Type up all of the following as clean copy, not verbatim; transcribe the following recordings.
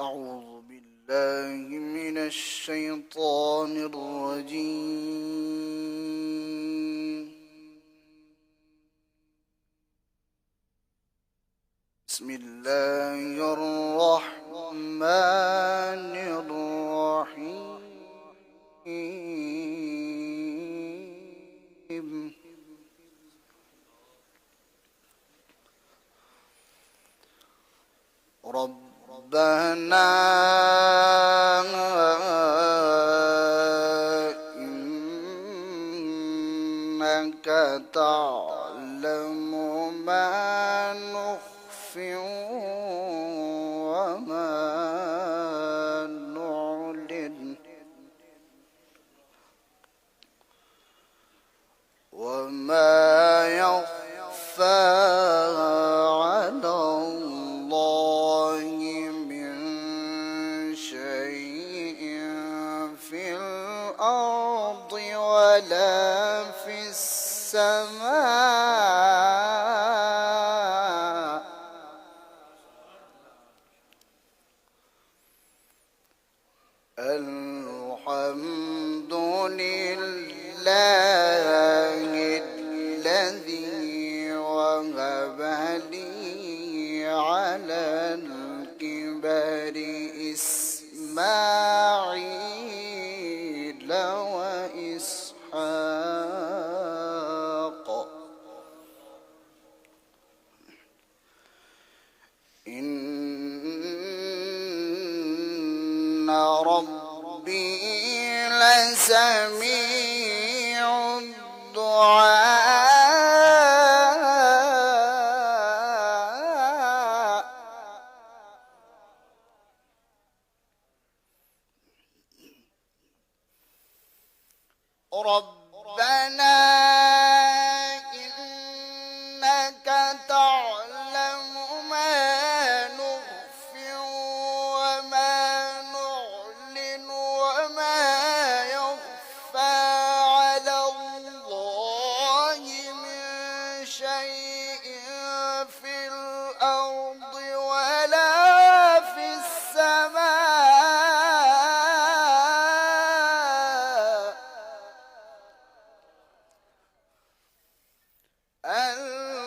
أعوذ بالله من الشيطان الرجيم. بسم الله الرحمن الرحيم. ربنا إنك تعلم ما نخفي وما نعلن وما يخفى على الله من شيء في الأرض ولا في السماء. الحمد لله الذي وهب لي على الكبر إسماعيل وإسحاق إن ربي لسميع الدعاء. ربنا إنك تعلم ما نخفي وما نعلن وما يخفى على الله من شيء في الأرض ولا في السماء.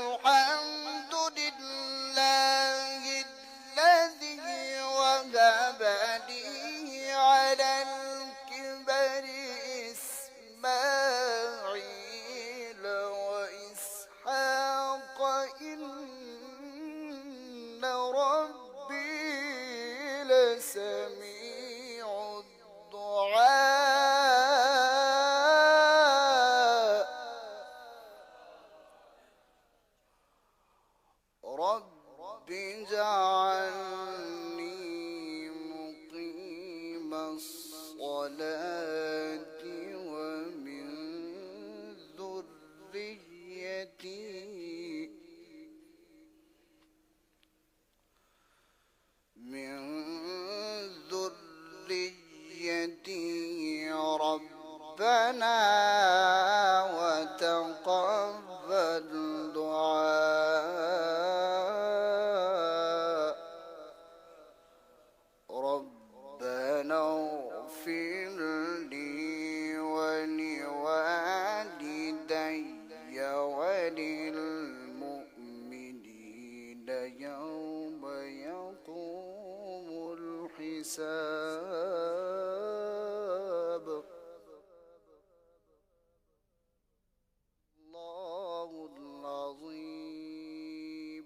الحمد لله الذي وهب لي على الكبر إسماعيل وإسحاق إن ربي لسميع الدعاء. رب اجعلني مقيم الصلاة ومن ذريتي ربنا وتقبل دعاء. ربنا اغفر لي ولوالدي وللمؤمنين يوم يقوم الحساب. الله العظيم.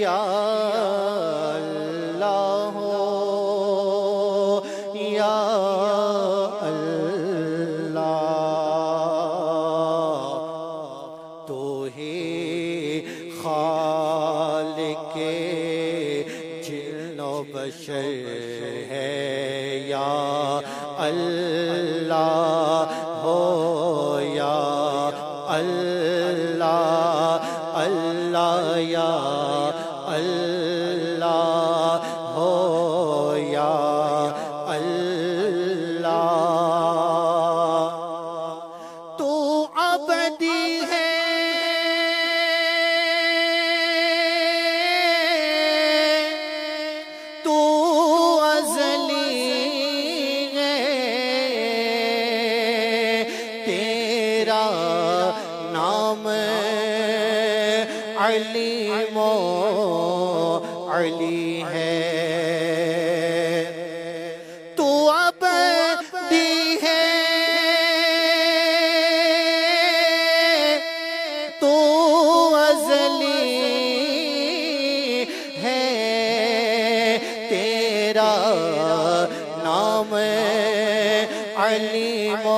یا اللہ یا اللہ، تو ہی خالق جن و بشر ہے، یا اللہ ہو یا اللہ، اللہ یا اللہ ہو یا اللہ، تو ابدی ہے تو ازلی ہے، تیرا نام علیم و علی ہے، تو ابدی ہے تو ازلی ہے، تیرا نام علیم و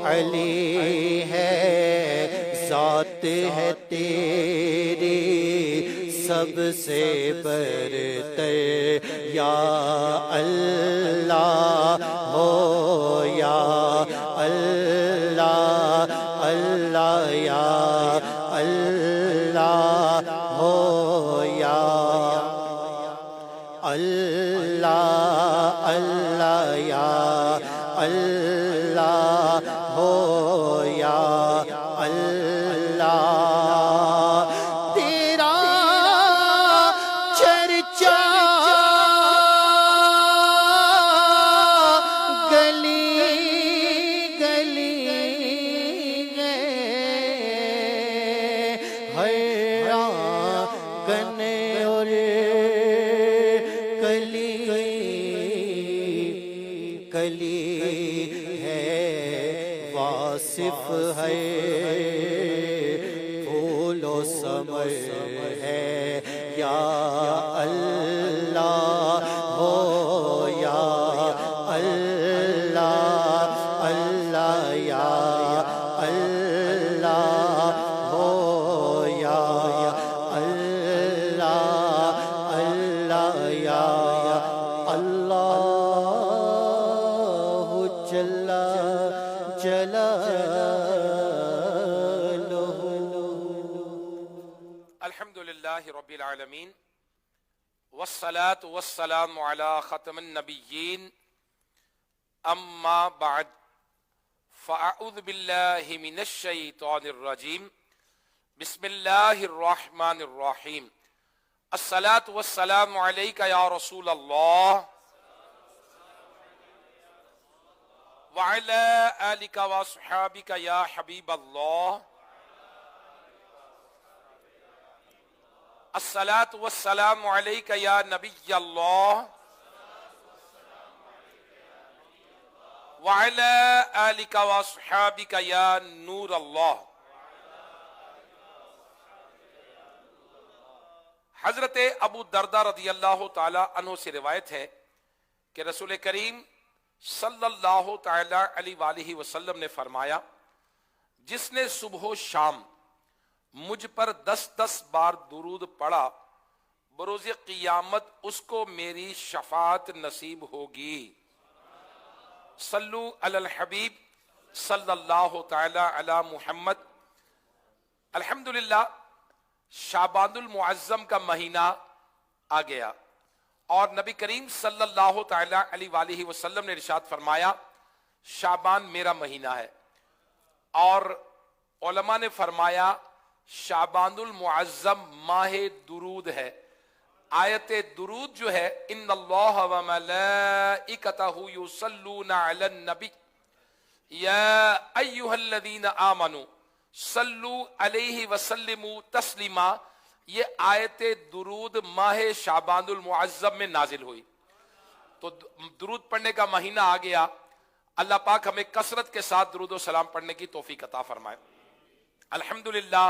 علی ہے، ذات ہے تیری سب سے برتر، یا اللہ ہو یا اللہ، اللہ یا اللہ ہو یا اللہ، اللہ یا اللہ ہو یا اللہ، تیرا چرچا گلی گلی ہر آنگن اور کلی کلی ہے، واصف ہے پھول و ثمر ہے، یا اللہ ہو یا اللہ، اللہ یا اللہ ہو یا اللہ، اللہ یا اللہ جل جلالہ۔ الحمدللہ رب العالمین، والصلاة والسلام علی ختم النبیین، اما بعد، فاعوذ باللہ من الشیطان الرجیم، بسم اللہ الرحمن الرحیم، الصلاة والسلام علیک یا رسول اللہ وعلی آلک واصحابک یا حبیب اللہ، الصلاة والسلام علیک یا نبی اللہ وعلی آلک واصحابک یا نور اللہ۔ حضرت ابو دردہ رضی اللہ تعالی عنہ سے روایت ہے کہ رسول کریم صلی اللہ تعالی علیہ وآلہ وسلم نے فرمایا، جس نے صبح و شام مجھ پر 10 بار درود پڑھا، بروز قیامت اس کو میری شفاعت نصیب ہوگی۔ صلو علی الحبیب صلی اللہ تعالی علی محمد۔ الحمدللہ شعبان المعظم کا مہینہ آ گیا، اور نبی کریم صلی اللہ تعالی علیہ وآلہ وسلم نے ارشاد فرمایا، شعبان میرا مہینہ ہے، اور علماء نے فرمایا شعبان المعظم ماہ درود ہے۔ آیت درود جو ہے، ان اللہ و ملائکتہ یصلون علی النبی یا ایہا الذین آمنوا صلو علیہ وسلموا تسلیما، یہ آیت درود ماہ شعبان المعظم میں نازل ہوئی۔ تو درود پڑھنے کا مہینہ آ گیا، اللہ پاک ہمیں کثرت کے ساتھ درود و سلام پڑھنے کی توفیق عطا فرمائے۔ الحمدللہ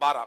12,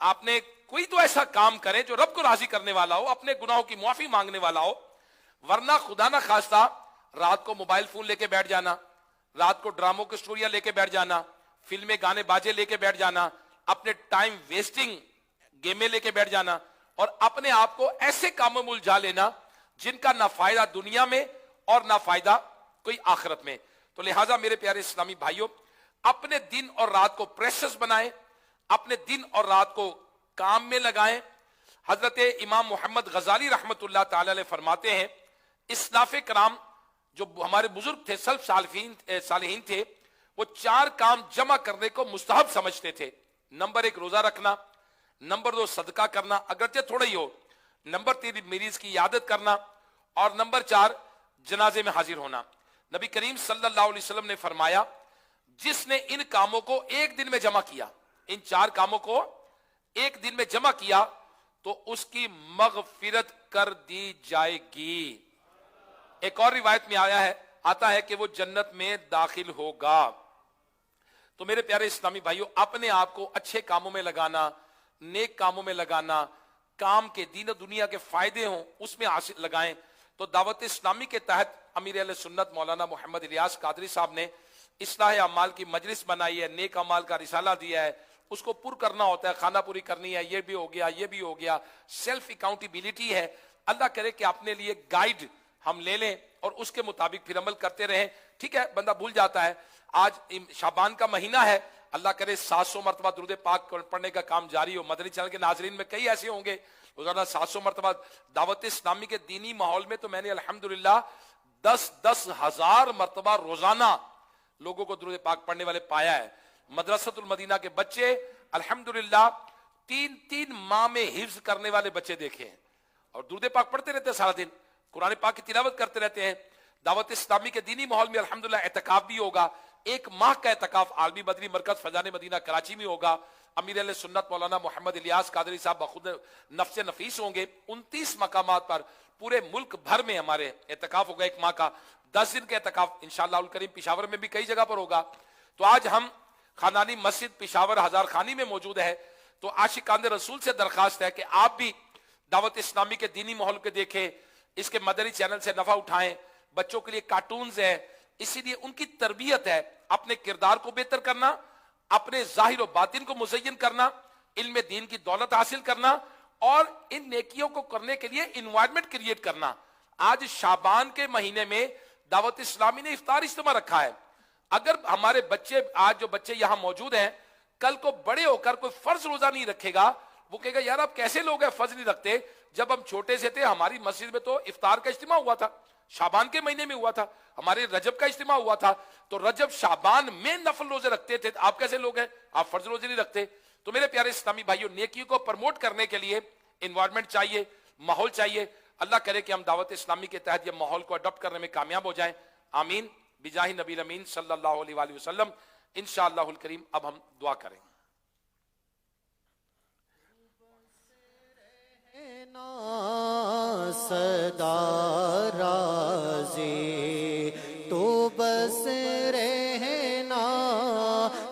آپ نے کوئی تو ایسا کام کریں جو رب کو راضی کرنے والا ہو, اپنے گناہوں کی معافی مانگنے والا ہو, ورنہ خدا نہ خواستہ رات کو موبائل فون لے کے بیٹھ جانا, رات کو ڈراموں کی سٹوریاں لے کے بیٹھ جانا, فلمیں گانے باجے لے کے بیٹھ جانا, اپنے ٹائم ویسٹنگ گیمیں لے کے بیٹھ جانا, اور اپنے آپ کو ایسے کاموں میں الجھا لینا جن کا نہ فائدہ دنیا میں اور نہ فائدہ کوئی آخرت میں. تو لہٰذا میرے پیارے اسلامی بھائیوں, اپنے دن اور رات کو پریشس بنائیں, اپنے دن اور رات کو کام میں لگائیں. حضرت امام محمد غزالی رحمت اللہ تعالی علیہ فرماتے ہیں, اسلاف کرام جو ہمارے بزرگ تھے, سلف صالحین تھے, وہ 4 کام جمع کرنے کو مستحب سمجھتے تھے. نمبر 1 روزہ رکھنا, نمبر 2 صدقہ کرنا اگرچہ تھوڑا ہی ہو, نمبر 3 مریض کی عیادت کرنا, اور نمبر 4 جنازے میں حاضر ہونا. نبی کریم صلی اللہ علیہ وسلم نے فرمایا, جس نے ان کاموں کو ایک دن میں جمع کیا, ان 4 کاموں کو ایک دن میں جمع کیا, تو اس کی مغفرت کر دی جائے گی. ایک اور روایت میں آتا ہے کہ وہ جنت میں داخل ہوگا. تو میرے پیارے اسلامی بھائیوں, اپنے آپ کو اچھے کاموں میں لگانا, نیک کاموں میں لگانا, کام کے دین و دنیا کے فائدے ہوں اس میں حاصل لگائیں. تو دعوت اسلامی کے تحت امیر اہل سنت مولانا محمد الیاس قادری صاحب نے اصلاح اعمال کی مجلس بنائی ہے, نیک اعمال کا رسالہ دیا ہے, اس کو پر کرنا ہوتا ہے, خانہ پوری کرنی ہے, یہ بھی ہو گیا, یہ بھی ہو گیا, سیلف اکاؤنٹیبلٹی ہے. اللہ کرے کہ اپنے لیے گائیڈ ہم لے لیں اور اس کے مطابق پھر عمل کرتے رہیں. ٹھیک ہے, بندہ بھول جاتا ہے, آج شعبان کا مہینہ ہے, اللہ کرے 700 مرتبہ درود پاک پڑھنے کا کام جاری ہو. مدنی چینل کے ناظرین میں کئی ایسے ہوں گے روزانہ 700 مرتبہ. دعوت اسلامی کے دینی ماحول میں تو میں نے الحمدللہ 10 ہزار مرتبہ روزانہ لوگوں کو درود پاک پڑھنے والے پایا ہے. مدرسۃ المدینہ کے بچے الحمدللہ 3 ماہ میں حفظ کرنے والے بچے دیکھے ہیں, اور درود پاک پڑھتے رہتے ہیں سارا دن, قرآن پاک کی تلاوت کرتے رہتے ہیں. دعوت اسلامی کے دینی ماحول میں الحمدللہ اعتکاف بھی ہوگا, 1 ماہ کا اعتکاف عالمی مدنی مرکز فیضان مدینہ کراچی میں ہوگا. امیر اہل سنت مولانا محمد الیاس قادری صاحب بخود نفس نفیس ہوں گے. 29 مقامات پر پورے ملک بھر میں ہمارے اعتکاف ہوگا 1 ماہ کا. 10 دن کا اعتکاف انشاءاللہ الکریم پشاور میں بھی کئی جگہ پر ہوگا. تو آج ہم خانانی مسجد پشاور ہزار خانی میں موجود ہے. تو عاشقان رسول سے درخواست ہے کہ آپ بھی دعوت اسلامی کے دینی ماحول کے دیکھیں, اس کے مدنی چینل سے نفع اٹھائیں. بچوں کے لیے کارٹونز ہیں, اسی لیے ان کی تربیت ہے, اپنے کردار کو بہتر کرنا, اپنے ظاہر و باطن کو مزین کرنا, علم دین کی دولت حاصل کرنا, اور ان نیکیوں کو کرنے کے لیے انوائرمنٹ کریٹ کرنا. آج شعبان کے مہینے میں دعوت اسلامی نے افطار اجتماع رکھا ہے. اگر ہمارے بچے, آج جو بچے یہاں موجود ہیں, کل کو بڑے ہو کر کوئی فرض روزہ نہیں رکھے گا, وہ کہے گا یار آپ کیسے لوگ ہیں فرض نہیں رکھتے. جب ہم چھوٹے سے تھے ہماری مسجد میں تو افطار کا اجتماع ہوا تھا, شعبان کے مہینے میں ہوا تھا, ہمارے رجب کا اجتماع ہوا تھا. تو رجب شعبان میں نفل روزے رکھتے تھے, آپ کیسے لوگ ہیں, آپ فرض روزے نہیں رکھتے. تو میرے پیارے اسلامی بھائیوں, نیکی کو پروموٹ کرنے کے لیے انوائرمنٹ چاہیے, ماحول چاہیے. اللہ کرے کہ ہم دعوت اسلامی کے تحت یہ ماحول کو اڈاپٹ کرنے میں کامیاب ہو جائیں. آمین بجاہ نبی امین صلی اللہ علیہ وآلہ وسلم. انشاءاللہ الکریم اب ہم دعا کریں. صدا راضی تو بس رہنا,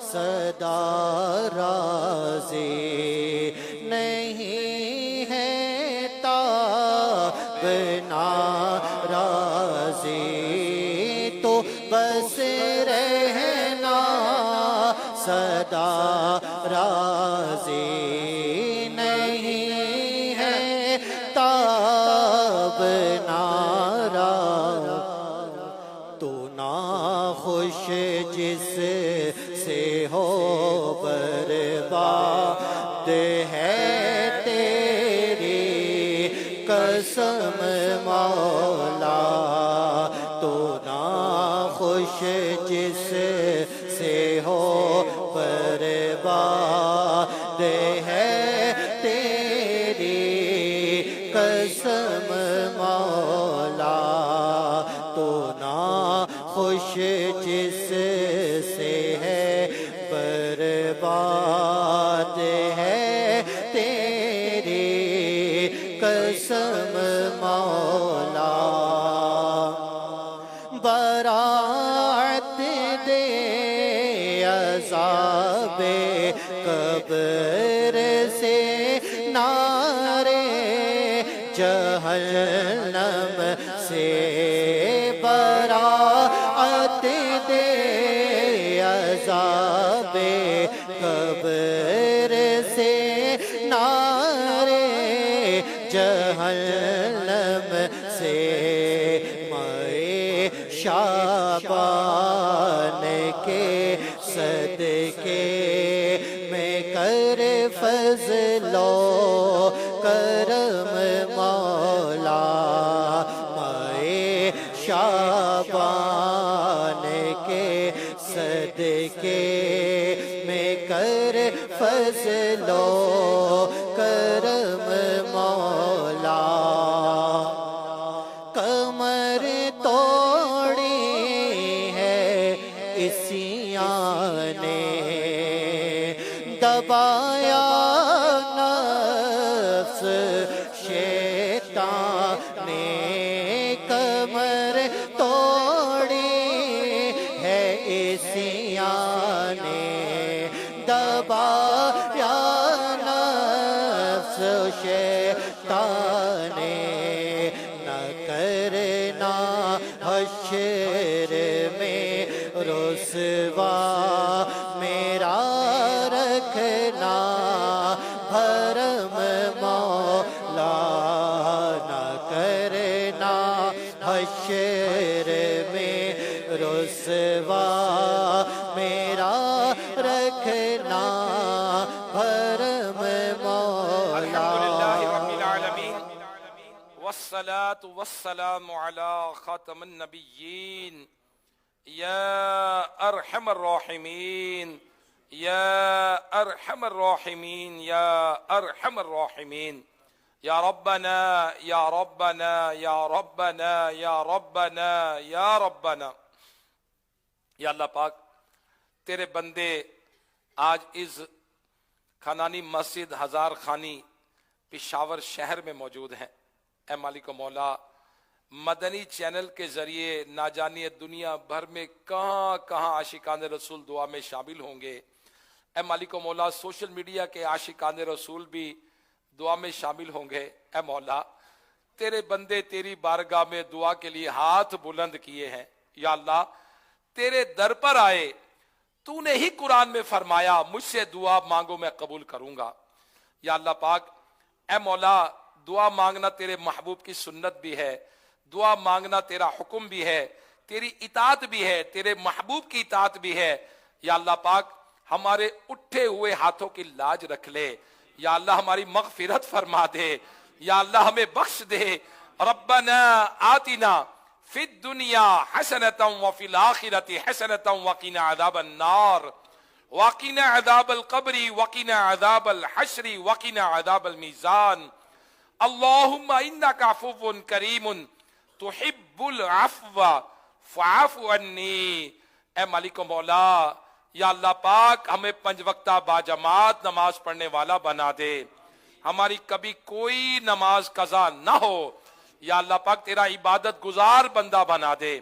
صدا راضی نہیں ہے تاب ناراضی تو بس رہنا, صدا راضی جس سے ہو برباد ہے تیری قسم مولا, تو ناخوش جس سے ہو برباد ہے تیری قسم مولا, تو ناخوش جس سے ہے برباد ہے تیری قسم مولا. برات دے عذاب قبر سے جہنم سے برات دے، عذاب قبر سے نارے جہنم سے، مائے شعبان کے صدقے میں کر فضل و کرم مولا، مائے شعبان کے صدقے میں کر فضل و کرم مولا، کمر توڑی ہے عیسیاں نے، دبایا نفس شیطان نے، کمر توڑی ہے عیسیاں نے، دبایا نفس شیطان نے، نہ کرنا حشر میں رسوا میرا، رکھنا بھرم مولا، نہ کرنا حشر میں رسوا میرا، رکھنا بھرم مولا۔ الحمدللہ رب العالمین والصلاة والسلام على خاتم النبیین یا ارحم الراحمین یا ارحم الراحمین یا ارحم الراحمین، یا ربنا یا ربنا یا ربنا یا ربنا یا ربنا۔ یا اللہ پاک، تیرے بندے آج اس خانانی مسجد ہزار خانی پشاور شہر میں موجود ہیں۔ اے مالک و مولا، مدنی چینل کے ذریعے نہ جانے دنیا بھر میں کہاں کہاں عاشقان رسول دعا میں شامل ہوں گے۔ اے مالک و مولا، سوشل میڈیا کے عاشقان رسول بھی دعا میں شامل ہوں گے۔ اے مولا، تیرے بندے تیری بارگاہ میں دعا کے لیے ہاتھ بلند کیے ہیں۔ یا اللہ، تیرے در پر آئے، تو نے ہی قرآن میں فرمایا مجھ سے دعا مانگو میں قبول کروں گا۔ یا اللہ پاک، اے مولا، دعا مانگنا تیرے محبوب کی سنت بھی ہے، دعا مانگنا تیرا حکم بھی ہے، تیری اطاعت بھی ہے، تیرے محبوب کی اطاعت بھی ہے۔ یا اللہ پاک، ہمارے اٹھے ہوئے ہاتھوں کی لاج رکھ لے۔ یا اللہ، ہماری مغفرت فرما دے۔ یا اللہ، ہمیں بخش دے۔ ربنا آتنا فی الدنیا حسنۃ وفی الآخرۃ حسنۃ وقنا عذاب النار وقنا عذاب القبر وقنا عذاب الحشر وقنا عذاب المیزان۔ اللہم انک عفو کریم تحب العفو فاعف عنی۔ اے مالک و مولا، یا اللہ پاک، ہمیں 5 وقتہ باجماعت نماز پڑھنے والا بنا دے، ہماری کبھی کوئی نماز قضا نہ ہو۔ یا اللہ پاک، تیرا عبادت گزار بندہ بنا دے۔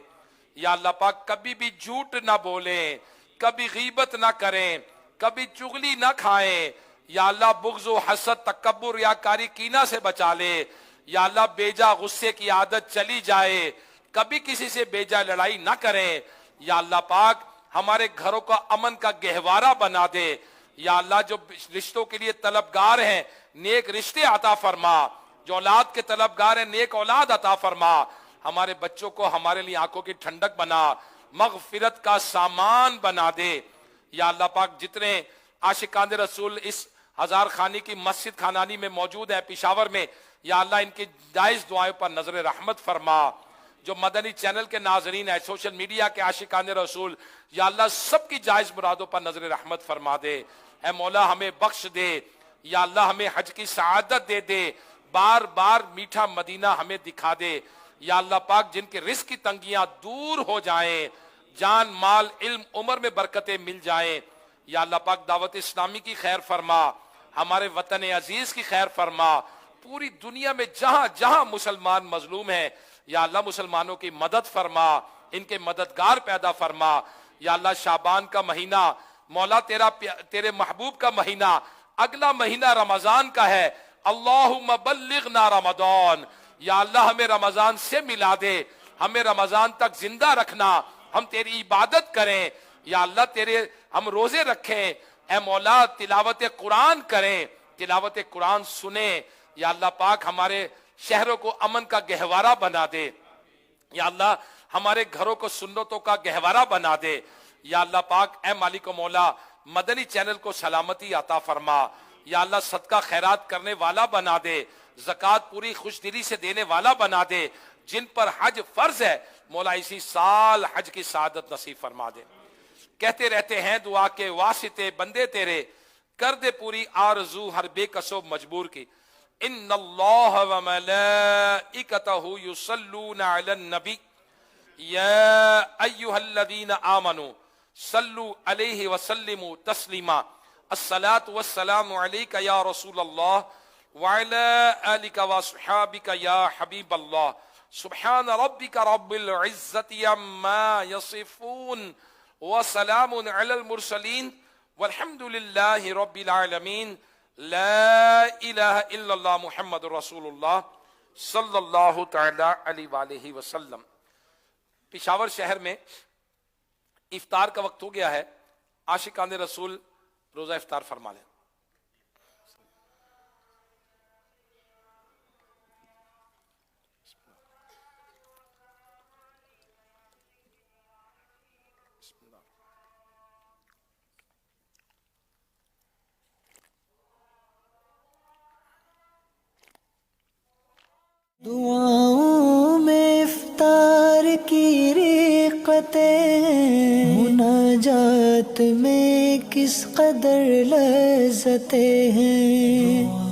یا اللہ پاک، کبھی بھی جھوٹ نہ بولیں، کبھی غیبت نہ کریں، کبھی چغلی نہ کھائیں۔ یا اللہ، بغض و حسد، تکبر، ریاکاری، کینہ سے بچا لے۔ یا اللہ، بیجا غصے کی عادت چلی جائے، کبھی کسی سے بیجا لڑائی نہ کریں۔ یا اللہ پاک، ہمارے گھروں کا امن کا گہوارہ بنا دے۔ یا اللہ، جو رشتوں کے لیے طلبگار ہیں نیک رشتے عطا فرما، جو اولاد کے طلبگار ہیں نیک اولاد عطا فرما۔ ہمارے بچوں کو ہمارے لیے آنکھوں کی ٹھنڈک بنا، مغفرت کا سامان بنا دے۔ یا اللہ پاک، جتنے عاشقان رسول اس ہزار خانی کی مسجد خانانی میں موجود ہے پشاور میں، یا اللہ ان کی جائز دعائیں پر نظر رحمت فرما۔ جو مدنی چینل کے ناظرین ہیں، سوشل میڈیا کے عاشقان رسول، یا اللہ سب کی جائز مرادوں پر نظر رحمت فرما دے۔ اے مولا، ہمیں بخش دے۔ یا اللہ، ہمیں حج کی سعادت دے دے، بار بار میٹھا مدینہ ہمیں دکھا دے۔ یا اللہ پاک، جن کے رزق کی تنگیاں دور ہو جائیں، جان مال علم عمر میں برکتیں مل جائیں۔ یا اللہ پاک، دعوت اسلامی کی خیر فرما، ہمارے وطن عزیز کی خیر فرما، پوری دنیا میں جہاں جہاں مسلمان مظلوم ہیں، یا اللہ مسلمانوں کی مدد فرما، ان کے مددگار پیدا فرما۔ یا اللہ، شعبان کا مہینہ مولا تیرے محبوب کا مہینہ، اگلا مہینہ رمضان کا ہے، اللہم بلغنا رمضان، یا اللہ ہمیں رمضان سے ملا دے، ہمیں رمضان تک زندہ رکھنا، ہم تیری عبادت کریں یا اللہ، تیرے ہم روزے رکھیں، اے مولا تلاوت قرآن کریں، تلاوت قرآن سنیں، یا اللہ پاک ہمارے شہروں کو امن کا گہوارہ بنا دے، یا اللہ ہمارے گھروں کو سنتوں کا گہوارہ بنا دے، یا اللہ پاک اے مالک و مولا مدنی چینل کو سلامتی عطا فرما، یا اللہ صدقہ خیرات کرنے والا بنا دے، زکوٰۃ پوری خوش دلی سے دینے والا بنا دے، جن پر حج فرض ہے مولا اسی سال حج کی سعادت نصیب فرما دے۔ کہتے رہتے ہیں دعا کے واسطے بندے تیرے، کر دے پوری آرزو ہر بے کس و مجبور کی۔ ان اللہ و ملائکتہ یصلون علی النبی یا ایہا الذین آمنوا صلوا علیہ وسلموا تسلیما، الصلاۃ والسلام علیک یا رسول اللہ وعلی آلک واصحابک یا حبیب اللہ، سبحان ربک رب العزت عما یصفون وسلام علی المرسلین والحمد للہ رب العالمین، لا الہ الا اللہ محمد رسول اللہ صلی اللہ تعالی علیہ وآلہ وسلم۔ پشاور شہر میں افطار کا وقت ہو گیا ہے، عاشقان رسول روزہ افطار فرما لیں۔ دعاؤں میں افطار کی رقتیں، مناجات میں کس قدر لذتیں ہیں۔